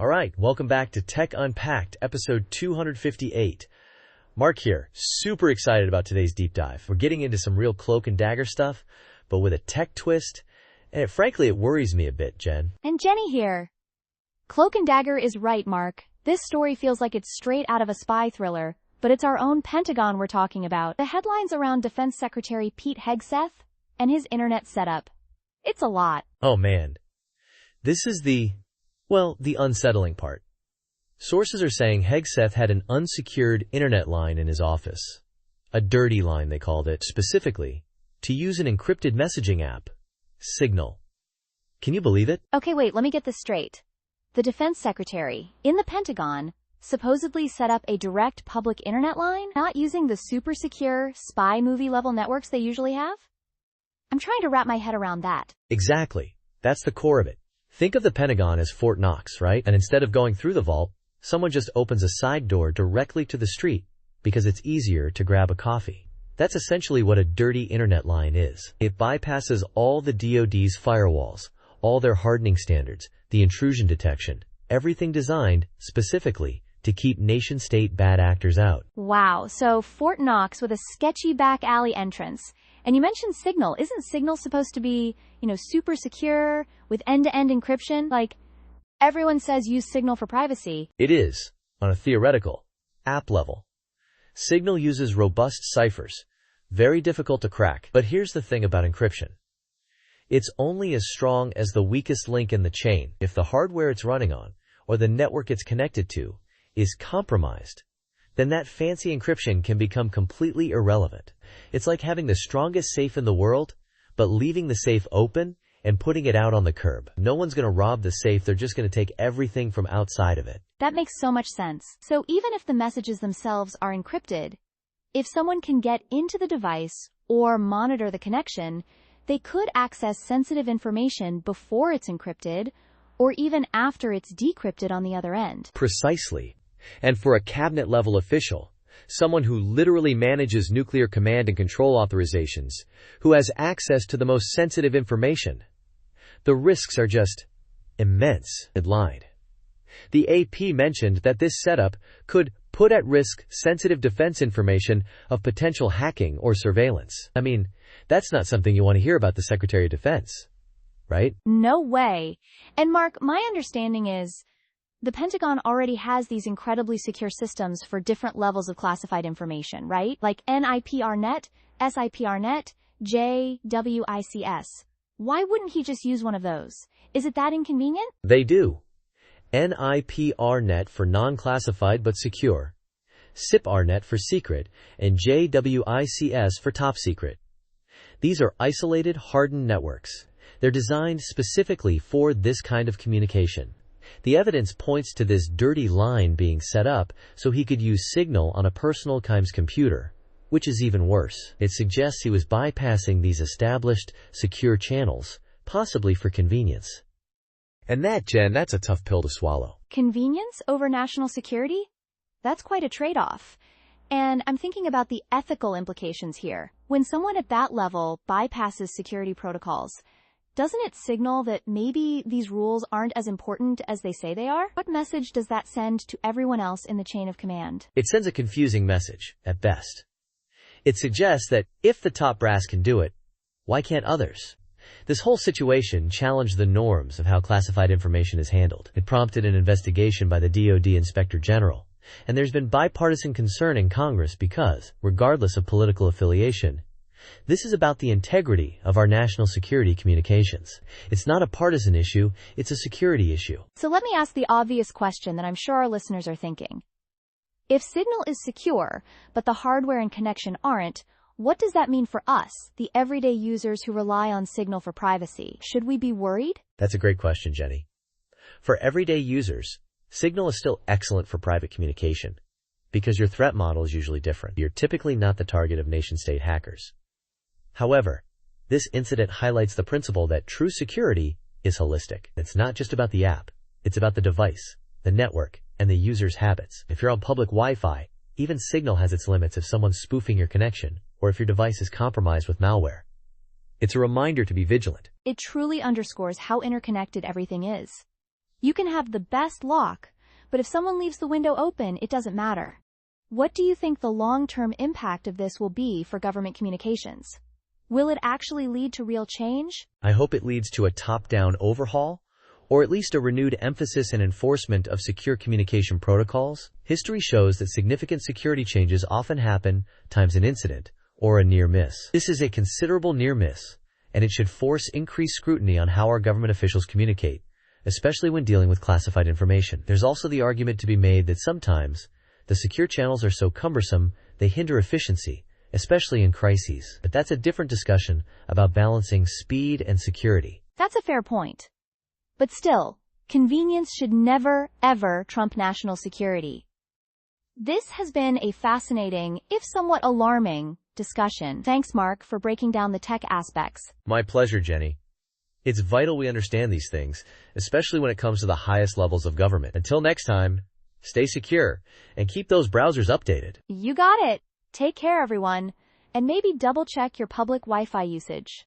All right, welcome back to Tech Unpacked, episode 258. Mark here, super excited about today's deep dive. We're getting into some real cloak and dagger stuff, but with a tech twist, and frankly, it worries me a bit, Jen. And Jenny here. Cloak and dagger is right, Mark. This story feels like it's straight out of a spy thriller, but it's our own Pentagon we're talking about. The headlines around Defense Secretary Pete Hegseth and his internet setup. It's a lot. Oh man. This is the unsettling part. Sources are saying Hegseth had an unsecured internet line in his office. A dirty line, they called it, specifically, to use an encrypted messaging app, Signal. Can you believe it? Okay, wait, let me get this straight. The Defense Secretary, in the Pentagon, supposedly set up a direct public internet line, not using the super secure spy movie level networks they usually have? I'm trying to wrap my head around that. Exactly. That's the core of it. Think of the Pentagon as Fort Knox, right? And instead of going through the vault, someone just opens a side door directly to the street because it's easier to grab a coffee. That's essentially what a dirty internet line is. It bypasses all the DoD's firewalls, all their hardening standards, the intrusion detection, everything designed specifically to keep nation-state bad actors out. Wow, so Fort Knox with a sketchy back alley entrance. And you mentioned Signal. Isn't Signal supposed to be, super secure with end-to-end encryption? Like, everyone says use Signal for privacy. It is, on a theoretical, app level. Signal uses robust ciphers, very difficult to crack. But here's the thing about encryption. It's only as strong as the weakest link in the chain. If the hardware it's running on, or the network it's connected to, is compromised, then that fancy encryption can become completely irrelevant. It's like having the strongest safe in the world, but leaving the safe open and putting it out on the curb. No one's going to rob the safe, they're just going to take everything from outside of it. That makes so much sense. So even if the messages themselves are encrypted, if someone can get into the device or monitor the connection, they could access sensitive information before it's encrypted, or even after it's decrypted on the other end. Precisely. And for a cabinet-level official, someone who literally manages nuclear command and control authorizations, who has access to the most sensitive information, the risks are just immense. It lied. The AP mentioned that this setup could put at risk sensitive defense information of potential hacking or surveillance. I mean, that's not something you want to hear about the Secretary of Defense, right? No way. And Mark, my understanding is the Pentagon already has these incredibly secure systems for different levels of classified information, right? Like NIPRNet, SIPRNet, JWICS. Why wouldn't he just use one of those? Is it that inconvenient? They do. NIPRNet for non-classified but secure, SIPRNet for secret, and JWICS for top secret. These are isolated, hardened networks. They're designed specifically for this kind of communication. The evidence points to this dirty line being set up so he could use Signal on a personal Kimes computer, which is even worse. It suggests he was bypassing these established, secure channels, possibly for convenience. And that, Jen, that's a tough pill to swallow. Convenience over national security? That's quite a trade-off. And I'm thinking about the ethical implications here. When someone at that level bypasses security protocols, doesn't it signal that maybe these rules aren't as important as they say they are? What message does that send to everyone else in the chain of command? It sends a confusing message, at best. It suggests that if the top brass can do it, why can't others? This whole situation challenged the norms of how classified information is handled. It prompted an investigation by the DoD Inspector General. And there's been bipartisan concern in Congress because, regardless of political affiliation, this is about the integrity of our national security communications. It's not a partisan issue, it's a security issue. So let me ask the obvious question that I'm sure our listeners are thinking. If Signal is secure, but the hardware and connection aren't, what does that mean for us, the everyday users who rely on Signal for privacy? Should we be worried? That's a great question, Jenny. For everyday users, Signal is still excellent for private communication because your threat model is usually different. You're typically not the target of nation-state hackers. However, this incident highlights the principle that true security is holistic. It's not just about the app. It's about the device, the network, and the user's habits. If you're on public Wi-Fi, even Signal has its limits if someone's spoofing your connection or if your device is compromised with malware. It's a reminder to be vigilant. It truly underscores how interconnected everything is. You can have the best lock, but if someone leaves the window open, it doesn't matter. What do you think the long-term impact of this will be for government communications? Will it actually lead to real change? I hope it leads to a top-down overhaul, or at least a renewed emphasis and enforcement of secure communication protocols. History shows that significant security changes often happen times an incident or a near miss. This is a considerable near miss, and it should force increased scrutiny on how our government officials communicate, especially when dealing with classified information. There's also the argument to be made that sometimes the secure channels are so cumbersome they hinder efficiency, especially in crises. But that's a different discussion about balancing speed and security. That's a fair point. But still, convenience should never, ever trump national security. This has been a fascinating, if somewhat alarming, discussion. Thanks, Mark, for breaking down the tech aspects. My pleasure, Jenny. It's vital we understand these things, especially when it comes to the highest levels of government. Until next time, stay secure and keep those browsers updated. You got it. Take care, everyone, and maybe double-check your public Wi-Fi usage.